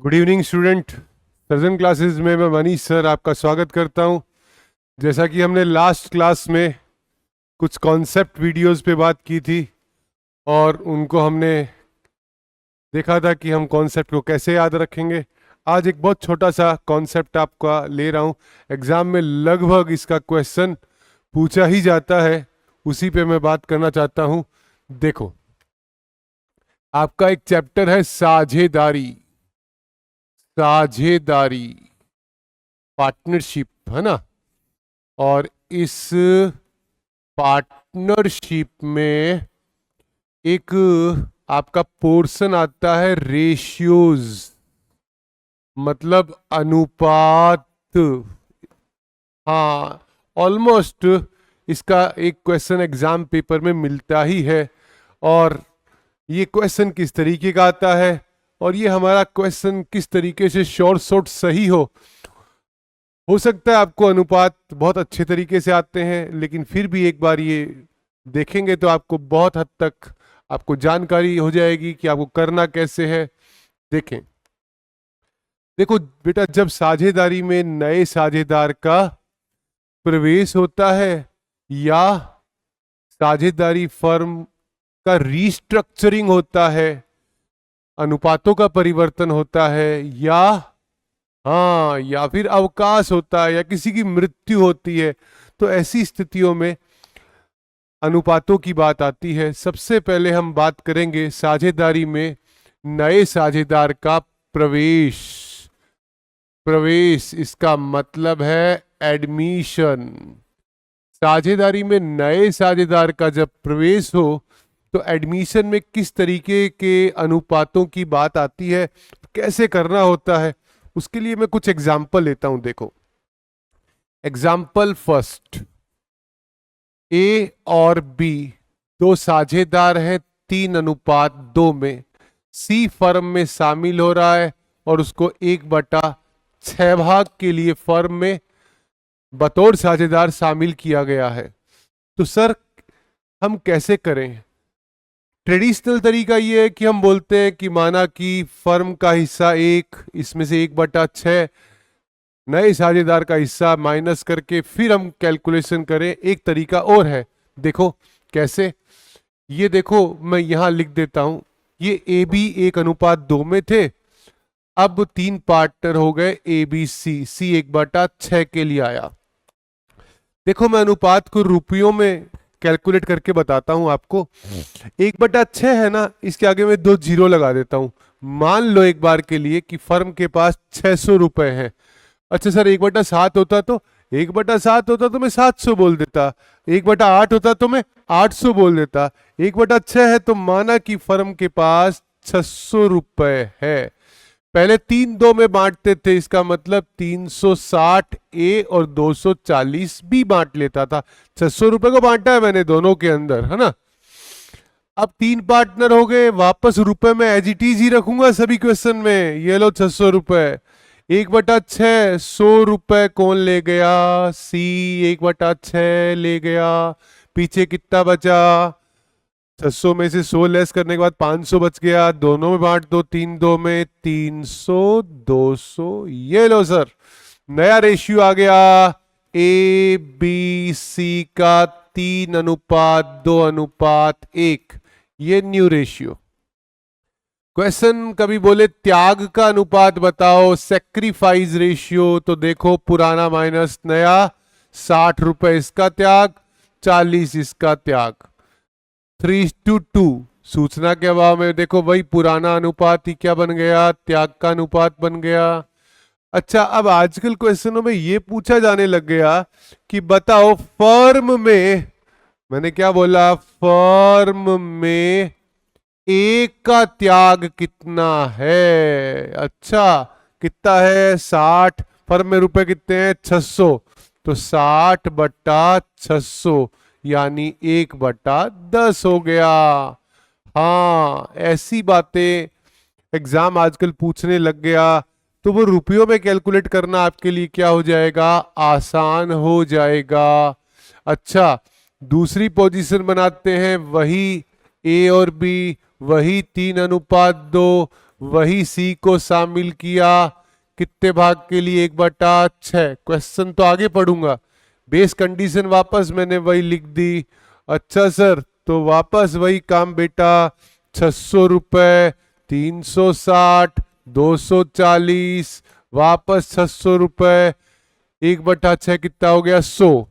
Good evening student. Surgeon classes में मैं Manish sir आपका स्वागत करता हूं। जैसा कि हमने लास्ट क्लास में कुछ कॉन्सेप्ट वीडियोस पे बात की थी और उनको हमने देखा था कि हम कॉन्सेप्ट को कैसे याद रखेंगे। आज एक बहुत छोटा सा कॉन्सेप्ट आपका ले रहा हूं। एग्जाम में लगभग इसका क्वेश्चन पूछा ही जाता है, उसी पे मैं बात करना चाहता हूं। देखो, आपका एक चैप्टर है साझेदारी। साझेदारी, पार्टनरशिप, है ना। और इस पार्टनरशिप में एक आपका पोर्शन आता है रेशियोज, मतलब अनुपात। हाँ, ऑलमोस्ट इसका एक क्वेश्चन एग्जाम पेपर में मिलता ही है। और ये क्वेश्चन किस तरीके का आता है और ये हमारा क्वेश्चन किस तरीके से शॉर्ट शॉर्ट सही हो सकता है आपको अनुपात बहुत अच्छे तरीके से आते हैं, लेकिन फिर भी एक बार ये देखेंगे तो आपको बहुत हद तक आपको जानकारी हो जाएगी कि आपको करना कैसे है। देखें, देखो बेटा, जब साझेदारी में नए साझेदार का प्रवेश होता है या साझेदारी फर्म का रीस्ट्रक्चरिंग होता है, अनुपातों का परिवर्तन होता है, या फिर अवकाश होता है या किसी की मृत्यु होती है, तो ऐसी स्थितियों में अनुपातों की बात आती है। सबसे पहले हम बात करेंगे साझेदारी में नए साझेदार का प्रवेश। प्रवेश इसका मतलब है एडमिशन। साझेदारी में नए साझेदार का जब प्रवेश हो तो एडमिशन में किस तरीके के अनुपातों की बात आती है, कैसे करना होता है, उसके लिए मैं कुछ एग्जाम्पल लेता हूं। देखो, एग्जाम्पल फर्स्ट, ए और बी दो साझेदार हैं 3:2 में। सी फर्म में शामिल हो रहा है और उसको 1/6 भाग के लिए फर्म में बतौर साझेदार शामिल किया गया है। तो सर हम कैसे करें? ट्रेडिशनल तरीका ये है कि हम बोलते हैं कि माना कि फर्म का हिस्सा 1, इसमें से 1/6 नए साझेदार का हिस्सा माइनस करके फिर हम कैलकुलेशन करें। एक तरीका और है, देखो कैसे। ये देखो, मैं यहां लिख देता हूं, ये ए बी 1:2 में थे, अब 3 पार्टनर हो गए ए बी सी। सी 1/6 के लिए आया। देखो, मैं अनुपात को रुपयों में कैलकुलेट करके बताता हूं आपको। 1/6 है ना, इसके आगे मैं 2 जीरो लगा देता हूं। मान लो एक बार के लिए कि फर्म के पास 600 रुपए हैं। अच्छा सर, 1/7 होता तो 1/7 होता तो मैं 700 बोल देता, 1/8 होता तो मैं 800 बोल देता। 1/6 है तो माना कि फर्म के पास 600 रुपए है। पहले 3 2 में बांटते थे, इसका मतलब 360 ए और 240 बी बांट लेता था। 600 रुपए को बांटा है मैंने दोनों के अंदर, है ना। अब 3 पार्टनर हो गए, वापस रुपए में एज इट इज ही रखूंगा सभी क्वेश्चन में। ये लो 600 रुपए, 1/6 100 रुपए कौन ले गया? सी 1/6 ले गया। पीछे कितना बचा? 600 में से 100 लेस करने के बाद 500 बच गया। दोनों में बांट दो, 3 2 में 300 200। ये लो सर, नया रेशियो आ गया ए बी सी का 3:2:1। ये न्यू रेशियो। क्वेश्चन कभी बोले त्याग का अनुपात बताओ, सेक्रीफाइस रेशियो, तो देखो पुराना माइनस नया, 60 रुपए इसका त्याग, 40 इसका त्याग, 3:2। सूचना के अभाव में देखो वही पुराना अनुपात ही क्या बन गया? त्याग का अनुपात बन गया। अच्छा, अब आजकल क्वेश्चनों में ये पूछा जाने लग गया कि बताओ फर्म में, मैंने क्या बोला, फर्म में एक का त्याग कितना है? अच्छा, कितना है? 60। फर्म में रुपए कितने हैं? 600, तो 60/600 यानी 1/10 हो गया। हाँ, ऐसी बातें एग्जाम आजकल पूछने लग गया, तो वो रुपयों में कैलकुलेट करना आपके लिए क्या हो जाएगा? आसान हो जाएगा। अच्छा, दूसरी पोजीशन बनाते हैं, वही ए और बी, वही 3:2, वही सी को शामिल किया कितने भाग के लिए, 1/6। क्वेश्चन तो आगे पढ़ूंगा, बेस कंडीशन वापस मैंने वही लिख दी। अच्छा सर, तो वापस वही काम बेटा, 600 रुपये, 360, 240, वापस 600 रुपये, 1/6 कितना हो गया, 100।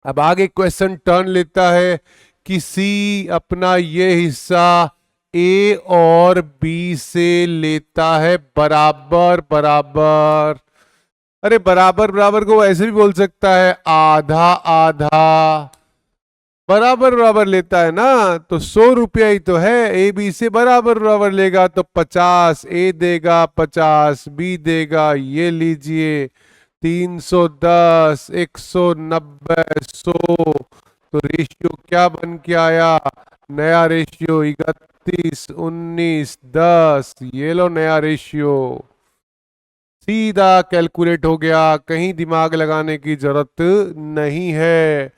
अब आगे क्वेश्चन टर्न लेता है कि सी अपना ये हिस्सा ए और बी से लेता है बराबर बराबर। अरे बराबर बराबर को ऐसे भी बोल सकता है, आधा आधा, बराबर बराबर लेता है ना, तो 100 रुपया ही तो है। ए बी से बराबर बराबर लेगा तो 50 ए देगा, 50 बी देगा। ये लीजिए 310, 190, 100। तो रेशियो क्या बन के आया, नया रेशियो 31, 19, 10। ये लो नया रेशियो, सीधा कैलकुलेट हो गया, कहीं दिमाग लगाने की जरूरत नहीं है।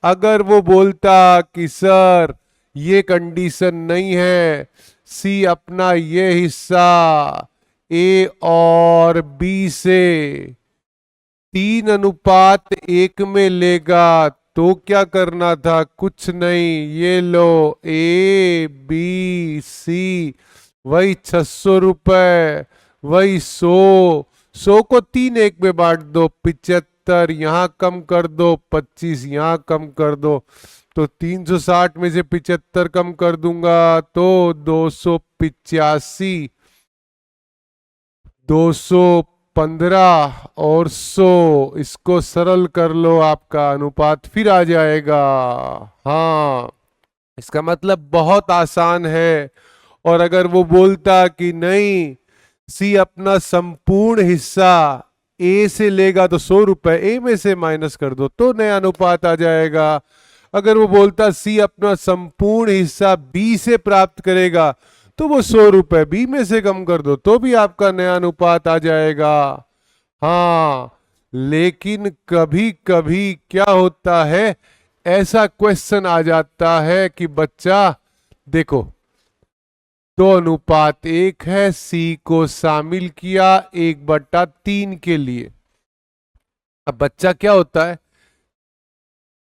अगर वो बोलता कि सर ये कंडीशन नहीं है, सी अपना ये हिस्सा ए और बी से 3:1 में लेगा, तो क्या करना था, कुछ नहीं। ये लो ए बी सी, वही 600 रुपये, वही 100 को 3:1 में बांट दो, 75 यहाँ कम कर दो, 25 यहाँ कम कर दो। तो 360 में से 75 कम कर दूंगा तो 285, 215 और 100। इसको सरल कर लो, आपका अनुपात फिर आ जाएगा। हाँ, इसका मतलब बहुत आसान है। और अगर वो बोलता कि नहीं, सी अपना संपूर्ण हिस्सा ए से लेगा तो 100 रुपए ए में से माइनस कर दो तो नया अनुपात आ जाएगा। अगर वो बोलता सी अपना संपूर्ण हिस्सा बी से प्राप्त करेगा तो वो 100 रुपए बी में से कम कर दो तो भी आपका नया अनुपात आ जाएगा। हाँ, लेकिन कभी कभी क्या होता है, ऐसा क्वेश्चन आ जाता है कि बच्चा देखो 2:1 है, सी को शामिल किया 1/3 के लिए। अब बच्चा क्या होता है,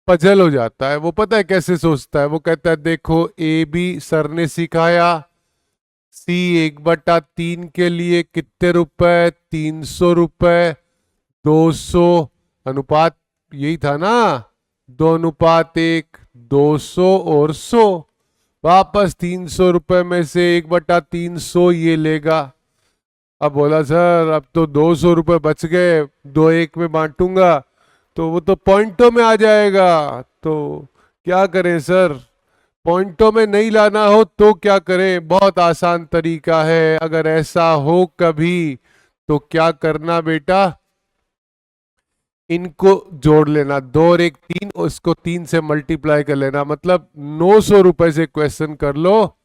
पजल हो जाता है। वो पता है कैसे सोचता है, वो कहता है देखो ए बी सर ने सिखाया, सी 1/3 के लिए कितने रुपए, 300 रुपए, 200, अनुपात यही था ना, 2:1, 200 और 100। वापस 300 रुपए में से 1/300 ये लेगा। अब बोला सर अब तो 200 रुपए बच गए, 2:1 में बांटूंगा तो वो तो पॉइंटों में आ जाएगा। तो क्या करें सर, पॉइंटों में नहीं लाना हो तो क्या करें, बहुत आसान तरीका है। अगर ऐसा हो कभी तो क्या करना बेटा, इनको जोड़ लेना, 2 और 1 3, उसको 3 से मल्टीप्लाई कर लेना, मतलब 900 रुपए से क्वेश्चन कर लो।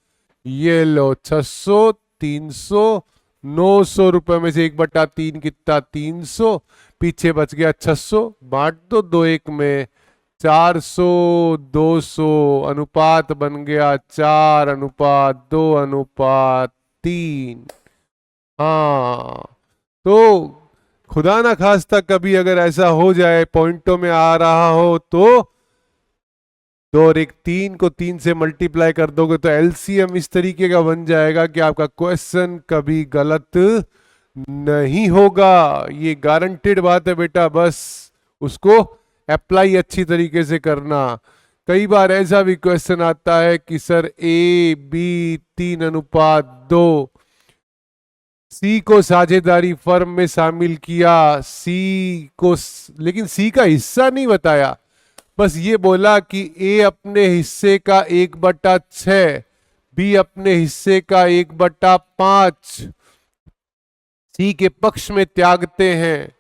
ये लो 600, 300, 900 रुपए में से 1/3 कितना, 300, पीछे बच गया 600, बांट दो 2:1 में, 400, 200, अनुपात बन गया 4:2:3। हाँ, तो खुदा ना खास्ता कभी अगर ऐसा हो जाए पॉइंटों में आ रहा हो तो 2 और 1 3 को 3 से मल्टीप्लाई कर दोगे तो एलसीएम इस तरीके का बन जाएगा कि आपका क्वेश्चन कभी गलत नहीं होगा। ये गारंटेड बात है बेटा, बस उसको अप्लाई अच्छी तरीके से करना। कई बार ऐसा भी क्वेश्चन आता है कि सर ए बी 3:2, सी को साझेदारी फर्म में शामिल किया, सी को लेकिन सी का हिस्सा नहीं बताया, बस ये बोला कि ए अपने हिस्से का 1/6, बी अपने हिस्से का 1/5 सी के पक्ष में त्यागते हैं।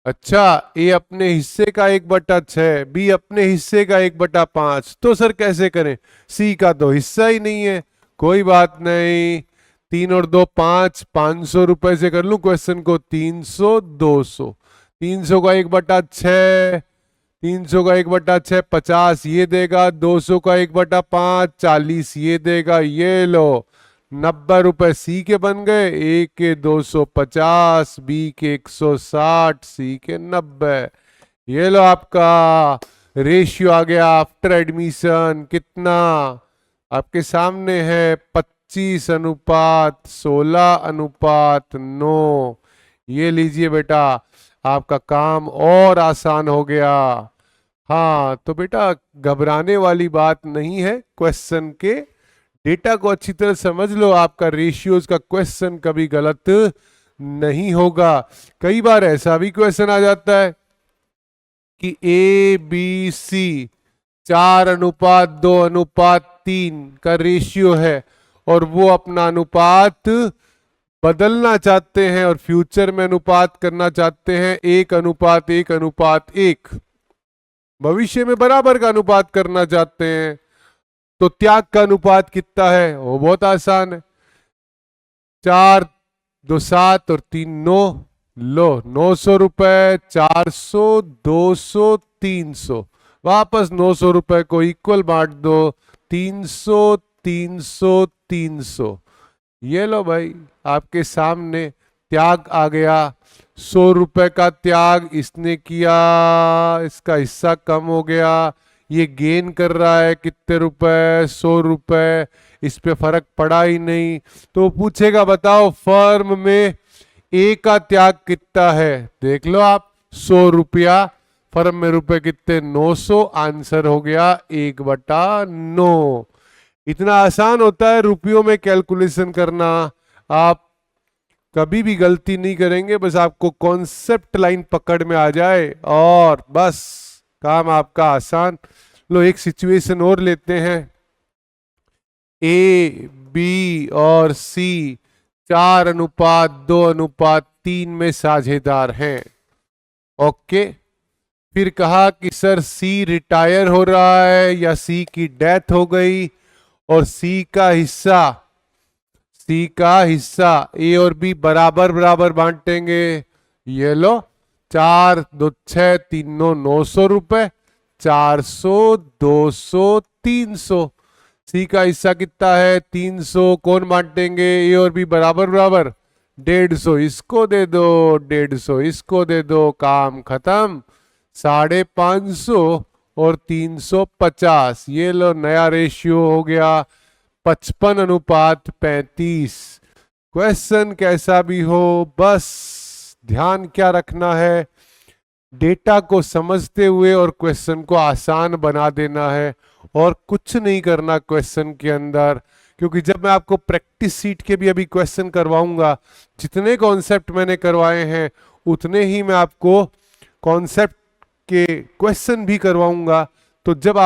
अच्छा, ए अपने हिस्से का 1/6, बी अपने हिस्से का 1/5, तो सर कैसे करें, सी का तो हिस्सा ही नहीं है। कोई बात नहीं, 3 और 2 5, 500 रुपए से कर लूं क्वेश्चन को, 300, 200, 300 का 1/6, 300 का 1/6 50 ये देगा, 200 का 1/5 40 ये देगा। ये लो 90 रुपए सी के बन गए, ए के 250, बी के 160, सी के 90। ये लो आपका रेशियो आ गया आफ्टर एडमिशन। कितना? आपके सामने है 25:16:9। ये लीजिए बेटा, आपका काम और आसान हो गया। हाँ तो बेटा घबराने वाली बात नहीं है, क्वेश्चन के डेटा को अच्छी तरह समझ लो, आपका रेशियोज का क्वेश्चन कभी गलत नहीं होगा। कई बार ऐसा भी क्वेश्चन आ जाता है कि ए बी सी 4:2:3 का रेशियो है और वो अपना अनुपात बदलना चाहते हैं और फ्यूचर में अनुपात करना चाहते हैं 1:1:1। भविष्य में बराबर का अनुपात करना चाहते हैं, तो त्याग का अनुपात कितना है? वो बहुत आसान है, 4 2 7 और 3 9। लो 900 रुपए, 400, 200, 300, वापस 900 रुपए को इक्वल बांट दो, 300 300 300। ये लो भाई आपके सामने त्याग आ गया। 100 रुपए का त्याग इसने किया, इसका हिस्सा कम हो गया। ये गेन कर रहा है कितने रुपए? 100 रुपए। इस पे फर्क पड़ा ही नहीं, तो पूछेगा बताओ फर्म में ए का त्याग कितना है? देख लो आप, 100 रुपया, फर्म में रुपए कितने? 900। आंसर हो गया 1/9। इतना आसान होता है रुपयों में कैलकुलेशन करना। आप कभी भी गलती नहीं करेंगे, बस आपको कॉन्सेप्ट लाइन पकड़ में आ जाए और बस काम आपका आसान। लो एक सिचुएशन और लेते हैं। ए बी और सी 4:2:3 में साझेदार हैं। ओके, फिर कहा कि सर सी रिटायर हो रहा है या सी की डेथ हो गई और सी का हिस्सा ए और बी बराबर बराबर बांटेंगे। ये लो 4 2 6 3 9 900 रुपए, 400 200 300। सी का हिस्सा कितना है? 300। कौन बांटेंगे? ए और बी बराबर बराबर। 150 इसको दे दो, 150 इसको दे दो, काम खत्म। 550 और 350। ये लो नया रेशियो हो गया 55:35। क्वेश्चन कैसा भी हो, बस ध्यान क्या रखना है, डेटा को समझते हुए और क्वेश्चन को आसान बना देना है और कुछ नहीं करना क्वेश्चन के अंदर। क्योंकि जब मैं आपको प्रैक्टिस सीट के भी अभी क्वेश्चन करवाऊंगा, जितने कॉन्सेप्ट मैंने करवाए हैं उतने ही मैं आपको कॉन्सेप्ट के क्वेश्चन भी करवाऊंगा। तो जब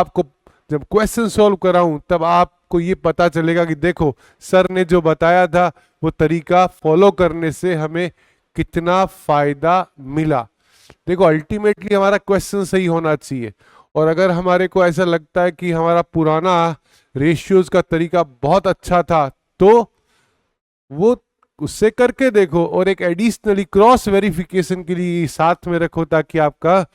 क्वेश्चन सॉल्व कराऊं तब आपको ये पता चलेगा कि देखो सर ने जो बताया था वो तरीका फॉलो करने से हमें कितना फायदा मिला। देखो अल्टीमेटली हमारा क्वेश्चन सही होना चाहिए, और अगर हमारे को ऐसा लगता है कि हमारा पुराना रेशियोज का तरीका बहुत अच्छा था तो वो उससे करके देखो, और एक एडिशनली क्रॉस वेरिफिकेशन के लिए साथ में रखो ताकि आपका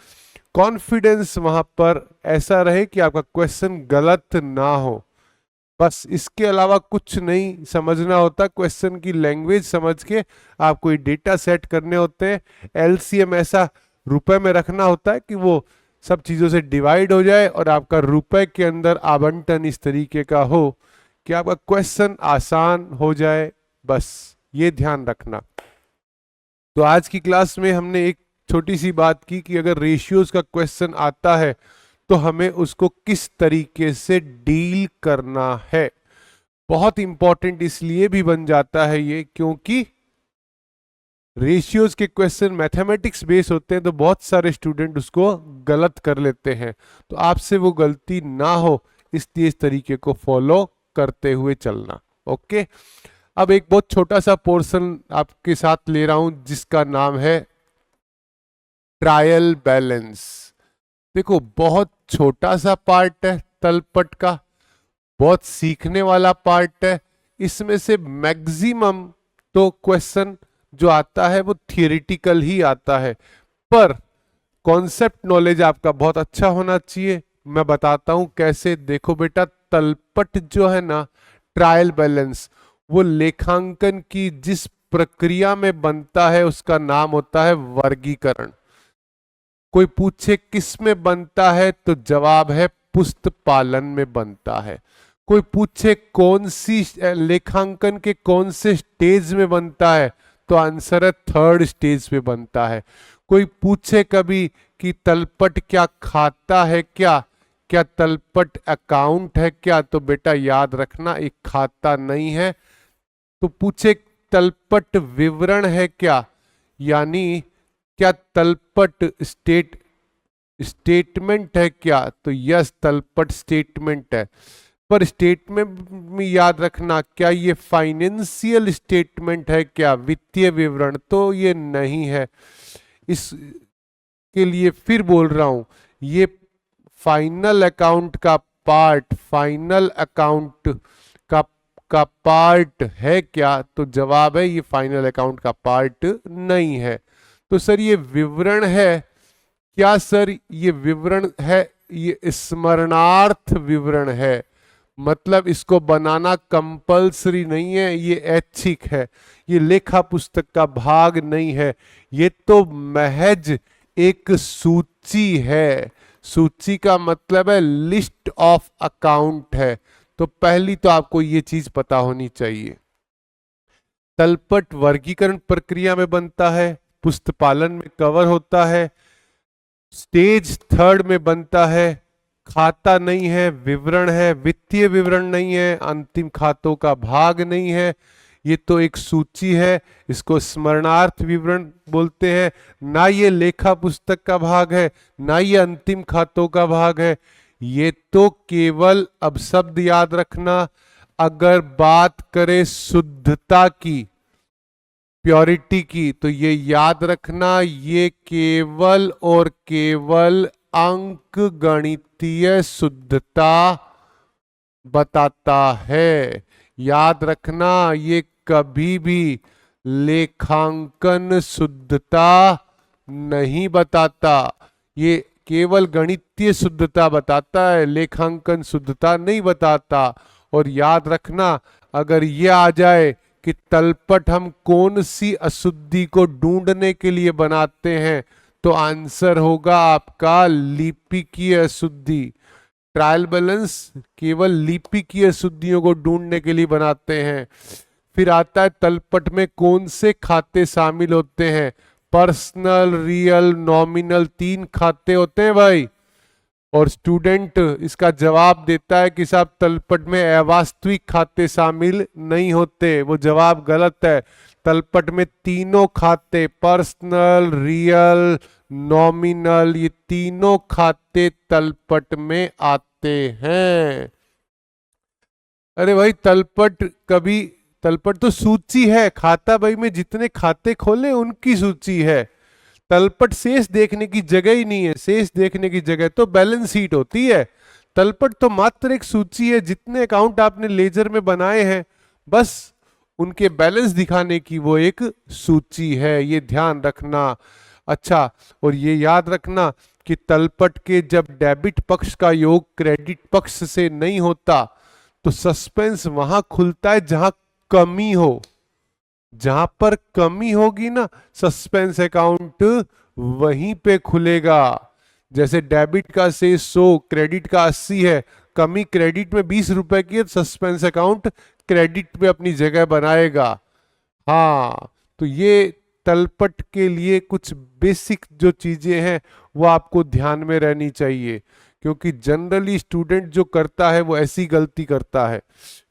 कॉन्फिडेंस वहां पर ऐसा रहे कि आपका क्वेश्चन गलत ना हो। बस इसके अलावा कुछ नहीं समझना होता, क्वेश्चन की लैंग्वेज समझ के आपको ये डेटा सेट करने होते हैं। एलसीएम ऐसा रुपए में रखना होता है कि वो सब चीज़ों से डिवाइड हो जाए और आपका रुपए के अंदर आवंटन इस तरीके का हो कि आपका क्वेश्चन आसान हो जाए। बस ये ध्यान रखना। तो आज की क्लास में हमने एक छोटी सी बात की कि अगर रेशियोज का क्वेश्चन आता है तो हमें उसको किस तरीके से डील करना है। बहुत इंपॉर्टेंट इसलिए भी बन जाता है ये क्योंकि रेशियोज के क्वेश्चन मैथमेटिक्स बेस होते हैं, तो बहुत सारे स्टूडेंट उसको गलत कर लेते हैं। तो आपसे वो गलती ना हो इसलिए इस तरीके को फॉलो करते हुए चलना। ओके, अब एक बहुत छोटा सा पोर्शन आपके साथ ले रहा हूं जिसका नाम है ट्रायल बैलेंस। देखो बहुत छोटा सा पार्ट है तलपट का, बहुत सीखने वाला पार्ट है। इसमें से मैक्सिमम तो क्वेश्चन जो आता है वो थियोरिटिकल ही आता है, पर कॉन्सेप्ट नॉलेज आपका बहुत अच्छा होना चाहिए। मैं बताता हूं कैसे। देखो बेटा, तलपट जो है ना, ट्रायल बैलेंस, वो लेखांकन की जिस प्रक्रिया में बनता है उसका नाम होता है वर्गीकरण। कोई पूछे किस में बनता है तो जवाब है पुस्त पालन में बनता है। कोई पूछे कौन सी लेखांकन के कौन से स्टेज में बनता है तो आंसर है थर्ड स्टेज पे बनता है। कोई पूछे कभी कि तलपट क्या खाता है क्या, क्या तलपट अकाउंट है क्या, तो बेटा याद रखना एक खाता नहीं है। तो पूछे तलपट विवरण है क्या, यानी क्या तलपट स्टेटमेंट है क्या, तो यस तलपट स्टेटमेंट है। पर स्टेटमेंट में याद रखना क्या ये फाइनेंशियल स्टेटमेंट है क्या, वित्तीय विवरण, तो ये नहीं है। इसके लिए फिर बोल रहा हूं, ये फाइनल अकाउंट का पार्ट, फाइनल अकाउंट का पार्ट है क्या, तो जवाब है ये फाइनल अकाउंट का पार्ट नहीं है। तो सर ये विवरण है क्या, सर ये विवरण है, ये स्मरणार्थ विवरण है, मतलब इसको बनाना कंपलसरी नहीं है, ये ऐच्छिक है, ये लेखा पुस्तक का भाग नहीं है, ये तो महज एक सूची है। सूची का मतलब है लिस्ट ऑफ अकाउंट है। तो पहली तो आपको ये चीज पता होनी चाहिए। तलपट वर्गीकरण प्रक्रिया में बनता है, पुस्तपालन में कवर होता है, स्टेज थर्ड में बनता है, खाता नहीं है, विवरण है, वित्तीय विवरण नहीं है, अंतिम खातों का भाग नहीं है, ये तो एक सूची है, इसको स्मरणार्थ विवरण बोलते हैं, ना ये लेखा पुस्तक का भाग है, ना ये अंतिम खातों का भाग है, ये तो केवल, अब शब्द याद रखना, अगर बात करें शुद्धता की, प्योरिटी की, तो ये याद रखना ये केवल और केवल अंक गणितीय शुद्धता बताता है। याद रखना ये कभी भी लेखांकन शुद्धता नहीं बताता, ये केवल गणितीय शुद्धता बताता है, लेखांकन शुद्धता नहीं बताता। और याद रखना अगर ये आ जाए कि तलपट हम कौन सी अशुद्धि को ढूंढने के लिए बनाते हैं, तो आंसर होगा आपका लिपिकीय अशुद्धि। ट्रायल बैलेंस केवल लिपिकीय अशुद्धियों को ढूंढने के लिए बनाते हैं। फिर आता है तलपट में कौन से खाते शामिल होते हैं, पर्सनल, रियल, नॉमिनल, 3 खाते होते हैं भाई। और स्टूडेंट इसका जवाब देता है कि साहब तलपट में अवास्तविक खाते शामिल नहीं होते, वो जवाब गलत है। तलपट में तीनों खाते, पर्सनल, रियल, नॉमिनल, ये तीनों खाते तलपट में आते हैं। अरे भाई तलपट तो सूची है, खाता भाई में जितने खाते खोले उनकी सूची है। तलपट शेष देखने की जगह ही नहीं है, शेष देखने की जगह तो बैलेंस शीट होती है। तलपट तो मात्र एक सूची है, जितने अकाउंट आपने लेजर में बनाए हैं बस उनके बैलेंस दिखाने की वो एक सूची है, ये ध्यान रखना। अच्छा, और ये याद रखना कि तलपट के जब डेबिट पक्ष का योग क्रेडिट पक्ष से नहीं होता तो सस्पेंस वहां खुलता है जहां कमी हो। जहां पर कमी होगी ना सस्पेंस अकाउंट वहीं पे खुलेगा। जैसे डेबिट का शेष 100, क्रेडिट का 80 है, कमी क्रेडिट में 20 रुपए की है, सस्पेंस अकाउंट क्रेडिट पे अपनी जगह बनाएगा। हाँ, तो ये तलपट के लिए कुछ बेसिक जो चीजें हैं वो आपको ध्यान में रहनी चाहिए, क्योंकि जनरली स्टूडेंट जो करता है वो ऐसी गलती करता है।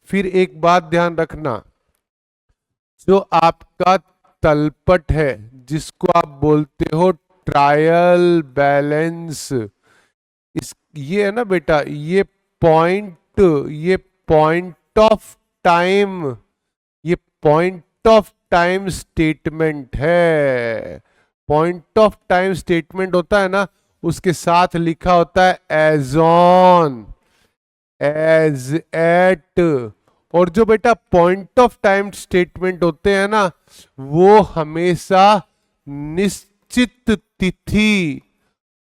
फिर एक बात ध्यान रखना, जो आपका तलपट है जिसको आप बोलते हो ट्रायल बैलेंस, इस ये है ना बेटा, ये पॉइंट ऑफ टाइम, ये पॉइंट ऑफ टाइम स्टेटमेंट है। पॉइंट ऑफ टाइम स्टेटमेंट होता है ना, उसके साथ लिखा होता है एज ऑन, एज एट। और जो बेटा पॉइंट ऑफ टाइम स्टेटमेंट होते हैं ना वो हमेशा निश्चित तिथि,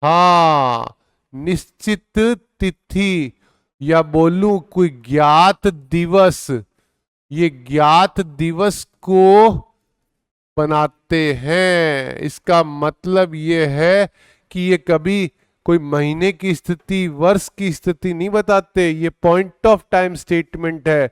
हाँ निश्चित तिथि या बोलूं कोई ज्ञात दिवस ये ज्ञात दिवस को बनाते हैं। इसका मतलब ये है कि ये कभी कोई महीने की स्थिति, वर्ष की स्थिति नहीं बताते, ये पॉइंट ऑफ टाइम स्टेटमेंट है।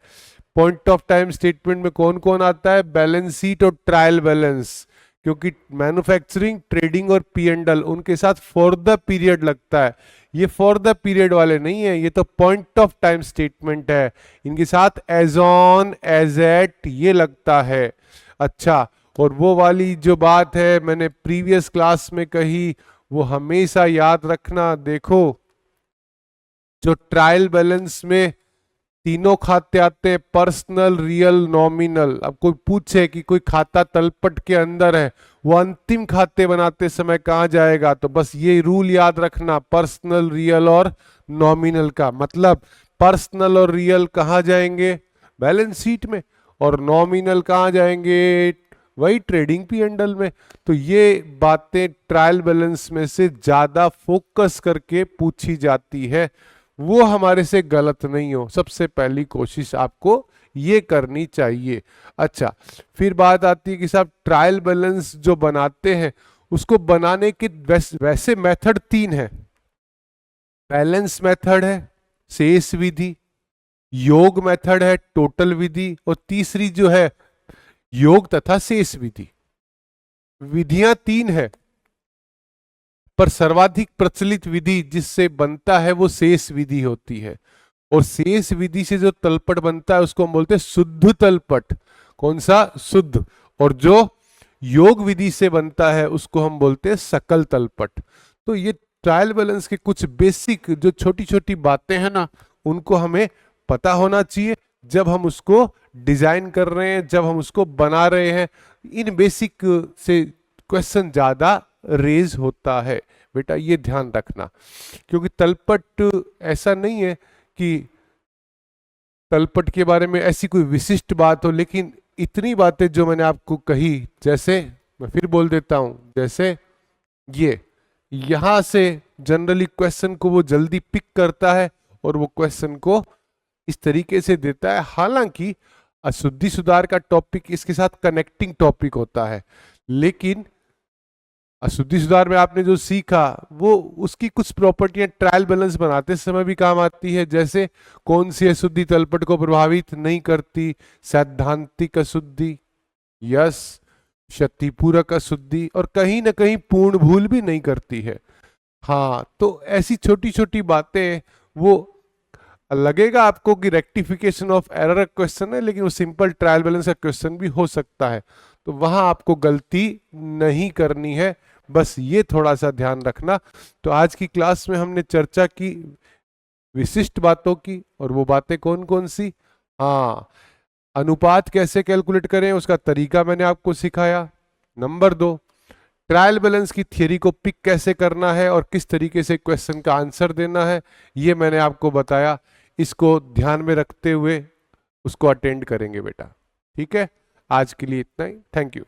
पॉइंट ऑफ टाइम स्टेटमेंट में कौन कौन आता है? बैलेंस शीट और ट्रायल बैलेंस, क्योंकि मैन्युफैक्चरिंग, ट्रेडिंग और पी एंड एल उनके साथ फॉर द पीरियड लगता है। ये फॉर द पीरियड वाले नहीं है, ये तो पॉइंट ऑफ टाइम स्टेटमेंट है। इनके साथ एज ऑन, एज एट ये लगता है। अच्छा, और वो वाली जो बात है मैंने प्रीवियस क्लास में कही, वो हमेशा याद रखना। देखो, जो ट्रायल बैलेंस में तीनों खाते आते हैं, पर्सनल, रियल, नॉमिनल। अब कोई पूछे कि कोई खाता तलपट के अंदर है, वो अंतिम खाते बनाते समय कहाँ जाएगा, तो बस ये रूल याद रखना, पर्सनल, रियल और नॉमिनल का। मतलब पर्सनल और रियल कहाँ जाएंगे? बैलेंस शीट में। और नॉमिनल कहाँ जाएंगे? वही ट्रेडिंग पी एंड एल में। तो ये बातें ट्रायल बैलेंस में से ज्यादा फोकस करके पूछी जाती है, वो हमारे से गलत नहीं हो, सबसे पहली कोशिश आपको ये करनी चाहिए। अच्छा, फिर बात आती है कि साहब ट्रायल बैलेंस जो बनाते हैं उसको बनाने के वैसे मेथड तीन है। बैलेंस मेथड है, शेष विधि, योग मेथड है, टोटल विधि, और तीसरी जो है योग तथा शेष विधि। विधियां तीन है, पर सर्वाधिक प्रचलित विधि जिससे बनता है वो शेष विधि होती है। और शेष विधि से जो तलपट बनता है उसको हम बोलते हैं शुद्ध तलपट। कौन सा? शुद्ध। और जो योग विधि से बनता है उसको हम बोलते हैं सकल तलपट। तो ये ट्रायल बैलेंस के कुछ बेसिक जो छोटी छोटी बातें हैं ना, उनको हमें पता होना चाहिए जब हम उसको डिजाइन कर रहे हैं, जब हम उसको बना रहे हैं। इन बेसिक से क्वेश्चन ज्यादा रेज होता है बेटा, ये ध्यान रखना। क्योंकि तलपट ऐसा नहीं है कि तलपट के बारे में ऐसी कोई विशिष्ट बात हो, लेकिन इतनी बातें जो मैंने आपको कही, जैसे मैं फिर बोल देता हूं, जैसे ये यहां से जनरली क्वेश्चन को वो जल्दी पिक करता है और वो क्वेश्चन को इस तरीके से देता है। हालांकि अशुद्धि सुधार का टॉपिक इसके साथ कनेक्टिंग टॉपिक होता है, लेकिन अशुद्धि सुधार में आपने जो सीखा वो उसकी कुछ प्रॉपर्टियां ट्रायल बैलेंस बनाते समय भी काम आती है। जैसे कौन सी अशुद्धि तलपट को प्रभावित नहीं करती? सैद्धांतिक अशुद्धि, यस, क्षतिपूरक अशुद्धि, और कहीं ना कहीं पूर्ण भूल भी नहीं करती है। हाँ, तो ऐसी छोटी छोटी बातें, वो लगेगा आपको कि रेक्टिफिकेशन ऑफ एरर क्वेश्चन है, लेकिन वो सिंपल ट्रायल बैलेंस का क्वेश्चन भी हो सकता है। तो वहां आपको गलती नहीं करनी है, बस ये थोड़ा सा ध्यान रखना। तो आज की क्लास में हमने चर्चा की विशिष्ट बातों की, और वो बातें कौन कौन सी? हाँ, अनुपात कैसे कैलकुलेट करें उसका तरीका मैंने आपको सिखाया। नंबर 2, ट्रायल बैलेंस की थियरी को पिक कैसे करना है और किस तरीके से क्वेश्चन का आंसर देना है, ये मैंने आपको बताया। इसको ध्यान में रखते हुए उसको अटेंड करेंगे बेटा, ठीक है? आज के लिए इतना ही, थैंक यू।